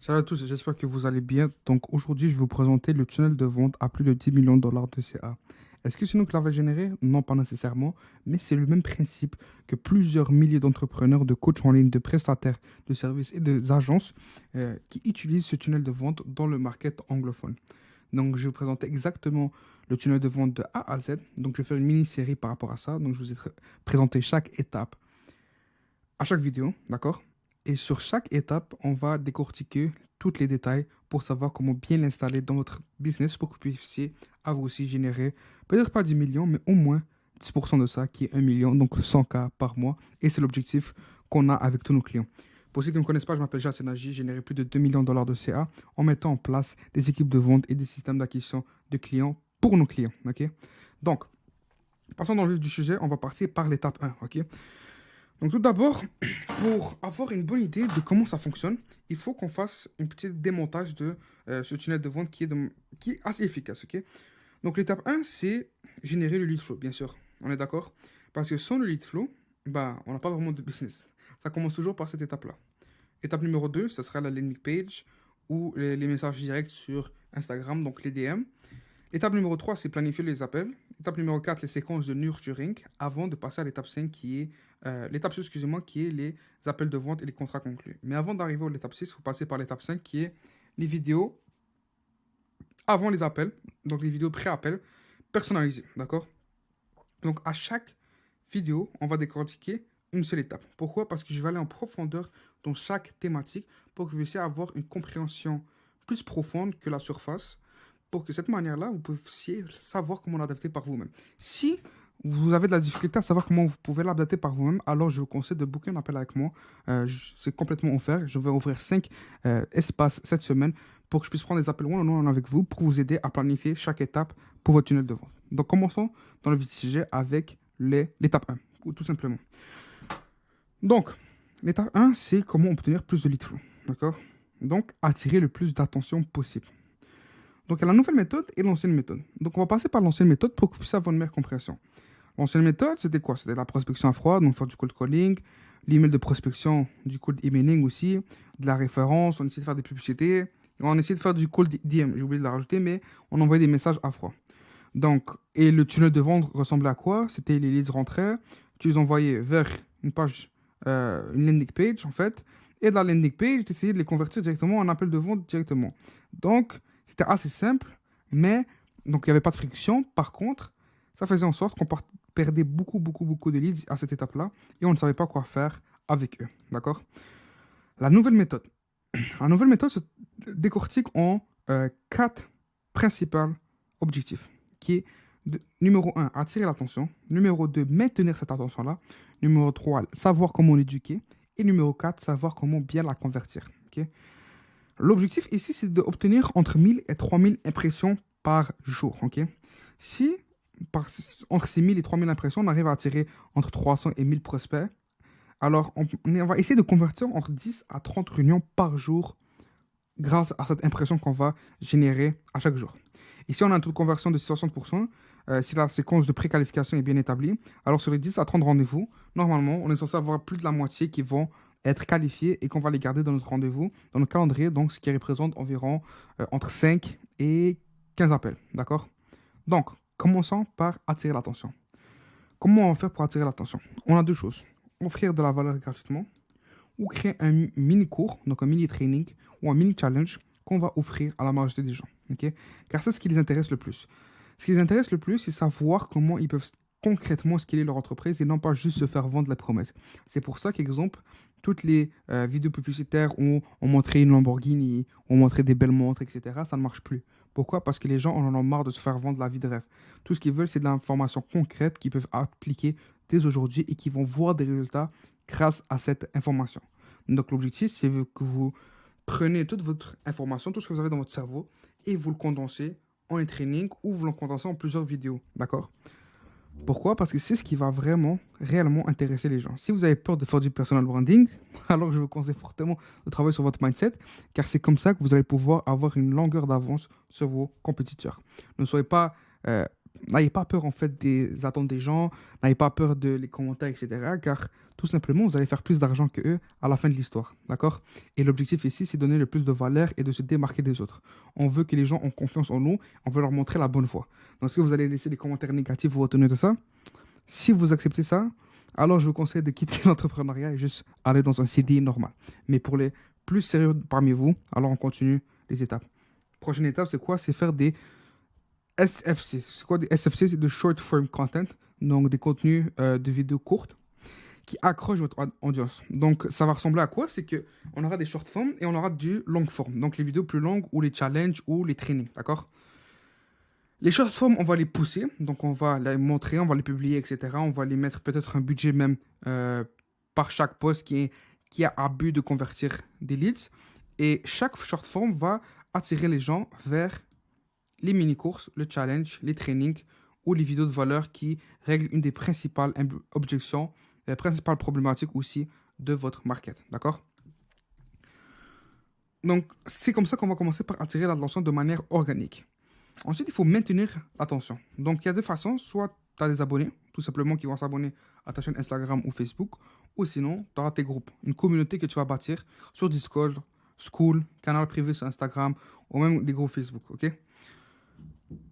Salut à tous, j'espère que vous allez bien. Donc aujourd'hui, je vais vous présenter le tunnel de vente à plus de 10 millions de dollars de CA. Est-ce que c'est nous qui l'avons généré? Non, pas nécessairement, mais c'est le même principe que plusieurs milliers d'entrepreneurs, de coachs en ligne, de prestataires de services et d'agences qui utilisent ce tunnel de vente dans le market anglophone. Donc je vais vous présenter exactement le tunnel de vente de A à Z. Donc je vais faire une mini-série par rapport à ça. Donc je vous ai présenté chaque étape à chaque vidéo, d'accord? Et sur chaque étape, on va décortiquer tous les détails pour savoir comment bien l'installer dans votre business pour que vous puissiez à vous aussi générer peut-être pas 10 millions, mais au moins 10% de ça qui est 1 million, donc 100K par mois. Et c'est l'objectif qu'on a avec tous nos clients. Pour ceux qui ne me connaissent pas, je m'appelle Jacques Nagy, j'ai généré plus de 2 millions de dollars de CA en mettant en place des équipes de vente et des systèmes d'acquisition de clients pour nos clients. Ok. Donc, passons dans le vif du sujet, on va partir par l'étape 1. Ok. Donc tout d'abord, pour avoir une bonne idée de comment ça fonctionne, il faut qu'on fasse un petit démontage de ce tunnel de vente qui est assez efficace. Ok. Donc l'étape 1, c'est générer le lead flow, bien sûr. On est d'accord? Parce que sans le lead flow, bah, on n'a pas vraiment de business. Ça commence toujours par cette étape-là. Étape numéro 2, ce sera la landing page ou les messages directs sur Instagram, donc les DM. Étape numéro 3, c'est planifier les appels. Étape numéro 4, les séquences de nurturing avant de passer à l'étape 5 qui est l'étape 6, excusez-moi, qui est les appels de vente et les contrats conclus. Mais avant d'arriver à l'étape 6, il faut passer par l'étape 5 qui est les vidéos avant les appels, donc les vidéos pré-appel personnalisées, d'accord? Donc à chaque vidéo, on va décortiquer une seule étape. Pourquoi? Parce que je vais aller en profondeur dans chaque thématique pour que vous puissiez avoir une compréhension plus profonde que la surface pour que cette manière-là, vous puissiez savoir comment l'adapter par vous-même. Si vous avez de la difficulté à savoir comment vous pouvez l'adapter par vous-même, alors je vous conseille de booker un appel avec moi. C'est complètement offert. Je vais ouvrir 5 espaces cette semaine pour que je puisse prendre des appels one-on-one avec vous pour vous aider à planifier chaque étape pour votre tunnel de vente. Donc commençons dans le vif du sujet avec l'étape 1, ou tout simplement. Donc, l'étape 1, c'est comment obtenir plus de lead flow. D'accord? Donc, attirer le plus d'attention possible. Donc, il y a la nouvelle méthode et l'ancienne méthode. Donc, on va passer par l'ancienne méthode pour que vous puissiez avoir une meilleure compréhension. L'ancienne méthode, c'était quoi? C'était la prospection à froid, donc faire du cold calling, l'email de prospection, du cold emailing aussi, de la référence, on essayait de faire des publicités, et on essayait de faire du cold DM, j'ai oublié de la rajouter, mais on envoyait des messages à froid. Donc, et le tunnel de vente ressemblait à quoi? C'était les leads rentraient, tu les envoyais vers une page, une landing page en fait, et de la landing page, tu essayais de les convertir directement en appel de vente directement. Donc, c'était assez simple, mais donc il n'y avait pas de friction. Par contre, ça faisait en sorte qu'on perdait beaucoup de leads à cette étape-là et on ne savait pas quoi faire avec eux. D'accord? La nouvelle méthode. La nouvelle méthode se décortique en 4 principaux objectifs, qui est numéro 1, attirer l'attention, numéro 2, maintenir cette attention-là, numéro 3, savoir comment l'éduquer, et numéro 4, savoir comment bien la convertir. Ok. L'objectif ici, c'est d'obtenir entre 1000 et 3000 impressions par jour. Ok. Si entre ces 1000 et 3000 impressions, on arrive à attirer entre 300 et 1000 prospects, alors on va essayer de convertir entre 10 à 30 réunions par jour grâce à cette impression qu'on va générer à chaque jour. Ici, on a un taux de conversion de 60%. Si la séquence de préqualification est bien établie, alors sur les 10 à 30 rendez-vous, normalement, on est censé avoir plus de la moitié qui vont être qualifiés et qu'on va les garder dans notre rendez-vous, dans notre calendrier, donc ce qui représente environ entre 5 et 15 appels. D'accord? Donc, commençons par attirer l'attention. Comment on va faire pour attirer l'attention? On a deux choses. Offrir de la valeur gratuitement ou créer un mini cours, donc un mini training ou un mini challenge qu'on va offrir à la majorité des gens. Ok. Car c'est ce qui les intéresse le plus. Ce qui les intéresse le plus, c'est savoir comment ils peuvent concrètement scaler leur entreprise et non pas juste se faire vendre la promesse. C'est pour ça qu'exemple, toutes les vidéos publicitaires où on montrait une Lamborghini, on montrait des belles montres, etc., ça ne marche plus. Pourquoi? Parce que les gens en ont marre de se faire vendre la vie de rêve. Tout ce qu'ils veulent, c'est de l'information concrète qu'ils peuvent appliquer dès aujourd'hui et qui vont voir des résultats grâce à cette information. Donc l'objectif, c'est que vous prenez toute votre information, tout ce que vous avez dans votre cerveau, et vous le condensez en un training ou vous le condensez en plusieurs vidéos. D'accord? Pourquoi? Parce que c'est ce qui va vraiment, réellement intéresser les gens. Si vous avez peur de faire du personal branding, alors je vous conseille fortement de travailler sur votre mindset, car c'est comme ça que vous allez pouvoir avoir une longueur d'avance sur vos compétiteurs. Ne soyez pas, n'ayez pas peur en fait des attentes des gens, n'ayez pas peur de les commentaires, etc. Car tout tout simplement, vous allez faire plus d'argent que eux à la fin de l'histoire. D'accord? Et l'objectif ici, c'est de donner le plus de valeur et de se démarquer des autres. On veut que les gens aient confiance en nous, on veut leur montrer la bonne voie. Donc, est-ce que vous allez laisser des commentaires négatifs, vous retenez de ça? Si vous acceptez ça, alors je vous conseille de quitter l'entrepreneuriat et juste aller dans un CDI normal. Mais pour les plus sérieux parmi vous, alors on continue les étapes. Prochaine étape, c'est quoi? C'est faire des SFC. C'est quoi des SFC? C'est de short form content, donc des contenus de vidéos courtes qui accrochent votre audience. Donc ça va ressembler à quoi? C'est que on aura des short form et on aura du long form. Donc les vidéos plus longues ou les challenges ou les trainings, d'accord? Les short form, on va les pousser, donc on va les montrer, on va les publier, etc. On va les mettre peut-être un budget même par chaque post qui a à but de convertir des leads. Et chaque short form va attirer les gens vers les mini-courses, le challenge, les trainings ou les vidéos de valeur qui règlent une des principales objections, les principales problématiques aussi de votre market. D'accord? Donc, c'est comme ça qu'on va commencer par attirer l'attention de manière organique. Ensuite, il faut maintenir l'attention. Donc, il y a deux façons. Soit tu as des abonnés, tout simplement, qui vont s'abonner à ta chaîne Instagram ou Facebook. Ou sinon, tu auras tes groupes. Une communauté que tu vas bâtir sur Discord, School, canal privé sur Instagram ou même des groupes Facebook. OK?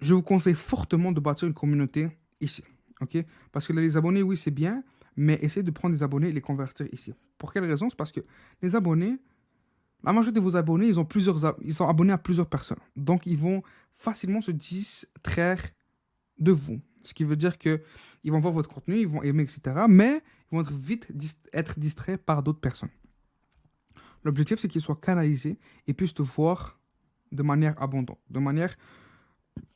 Je vous conseille fortement de bâtir une communauté ici. OK? Parce que les abonnés, oui, c'est bien, mais essayez de prendre des abonnés et les convertir ici. Pour quelle raison? C'est parce que les abonnés, la majorité de vos abonnés, ils sont abonnés à plusieurs personnes. Donc, ils vont facilement se distraire de vous. Ce qui veut dire qu'ils vont voir votre contenu, ils vont aimer, etc. Mais ils vont vite être distraits par d'autres personnes. L'objectif, c'est qu'ils soient canalisés et puissent te voir de manière abondante, de manière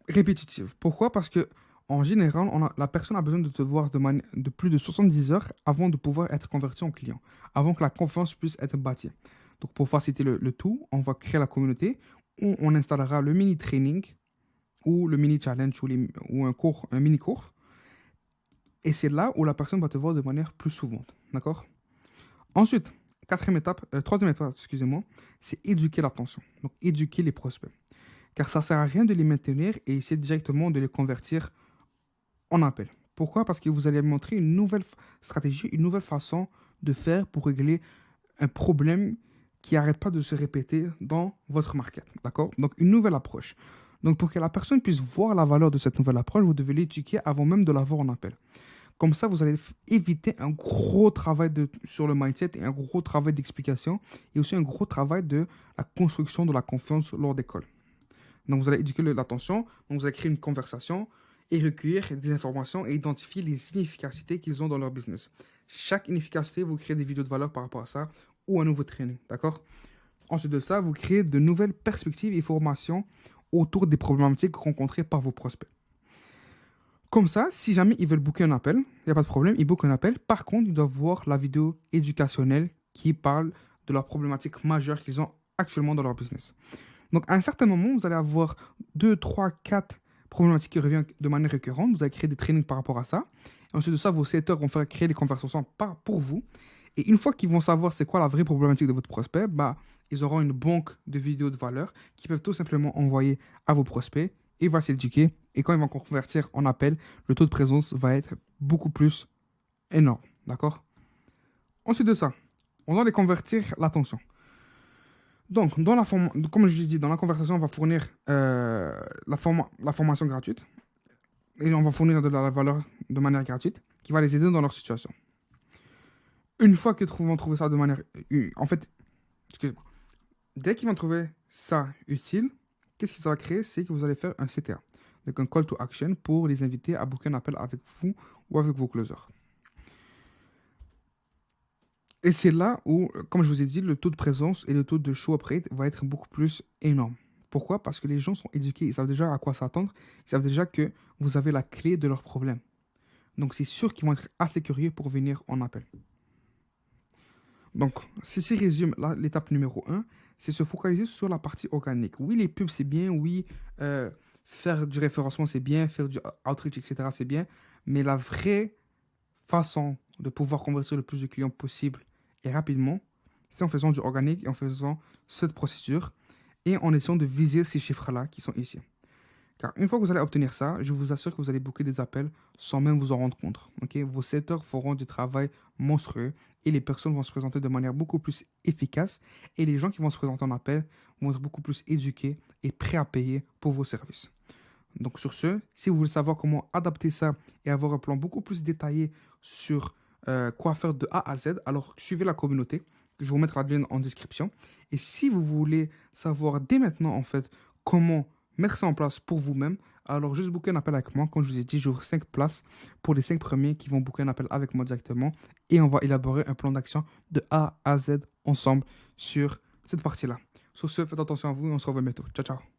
répétitive. Pourquoi? Parce que en général, la personne a besoin de te voir de plus de 70 heures avant de pouvoir être converti en client, avant que la confiance puisse être bâtie. Donc, pour faciliter le tout, on va créer la communauté où on installera le mini training ou le mini challenge ou un mini cours. Et c'est là où la personne va te voir de manière plus souvent. D'accord? Ensuite, troisième étape, excusez-moi, c'est éduquer l'attention. Donc, éduquer les prospects. Car ça ne sert à rien de les maintenir et essayer directement de les convertir en appel. Pourquoi? Parce que vous allez montrer une nouvelle stratégie, une nouvelle façon de faire pour régler un problème qui n'arrête pas de se répéter dans votre market. D'accord? Donc, une nouvelle approche. Donc, pour que la personne puisse voir la valeur de cette nouvelle approche, vous devez l'éduquer avant même de l'avoir en appel. Comme ça, vous allez éviter un gros travail sur le mindset et un gros travail d'explication et aussi un gros travail de la construction de la confiance lors des calls. Donc, vous allez éduquer l'attention, donc vous allez créer une conversation et recueillir des informations et identifier les inefficacités qu'ils ont dans leur business. Chaque inefficacité, vous créez des vidéos de valeur par rapport à ça ou un nouveau training, d'accord? Ensuite de ça, vous créez de nouvelles perspectives et formations autour des problématiques rencontrées par vos prospects. Comme ça, si jamais ils veulent booker un appel, il n'y a pas de problème, ils bookent un appel. Par contre, ils doivent voir la vidéo éducationnelle qui parle de leurs problématiques majeures qu'ils ont actuellement dans leur business. Donc, à un certain moment, vous allez avoir 2, 3, 4 problématiques qui reviennent de manière récurrente. Vous allez créer des trainings par rapport à ça. Et ensuite de ça, vos setters vont faire créer des conversations pour vous. Et une fois qu'ils vont savoir c'est quoi la vraie problématique de votre prospect, ils auront une banque de vidéos de valeur qu'ils peuvent tout simplement envoyer à vos prospects. Ils vont s'éduquer. Et quand ils vont convertir en appel, le taux de présence va être beaucoup plus énorme. D'accord? Ensuite de ça, on doit les convertir l'attention. Donc, comme je l'ai dit, dans la conversation, on va fournir la formation gratuite. Et on va fournir de la valeur de manière gratuite qui va les aider dans leur situation. Une fois qu'ils vont trouver ça de manière... En fait, dès qu'ils vont trouver ça utile, qu'est-ce que ça va créer? C'est que vous allez faire un CTA. Donc, un call to action pour les inviter à booker un appel avec vous ou avec vos closers. Et c'est là où, comme je vous ai dit, le taux de présence et le taux de show up rate va être beaucoup plus énorme. Pourquoi? Parce que les gens sont éduqués, ils savent déjà à quoi s'attendre, ils savent déjà que vous avez la clé de leurs problèmes. Donc, c'est sûr qu'ils vont être assez curieux pour venir en appel. Donc, ceci résume l'étape numéro 1, c'est se focaliser sur la partie organique. Oui, les pubs, c'est bien, oui, faire du référencement, c'est bien, faire du outreach, etc., c'est bien, mais la vraie façon de pouvoir convertir le plus de clients possible et rapidement, c'est en faisant du organique et en faisant cette procédure et en essayant de viser ces chiffres-là qui sont ici. Car une fois que vous allez obtenir ça, je vous assure que vous allez booker des appels sans même vous en rendre compte. Ok. Vos setters feront du travail monstrueux et les personnes vont se présenter de manière beaucoup plus efficace et les gens qui vont se présenter en appel vont être beaucoup plus éduqués et prêts à payer pour vos services. Donc sur ce, si vous voulez savoir comment adapter ça et avoir un plan beaucoup plus détaillé sur quoi faire de A à Z, alors suivez la communauté. Je vais vous mettre la lien en description. Et si vous voulez savoir dès maintenant en fait comment mettre ça en place pour vous-même, alors juste booker un appel avec moi. Comme je vous ai dit, j'ouvre 5 places pour les 5 premiers qui vont booker un appel avec moi directement. Et on va élaborer un plan d'action de A à Z ensemble sur cette partie-là. Sur ce, faites attention à vous et on se revoit bientôt. Ciao, ciao.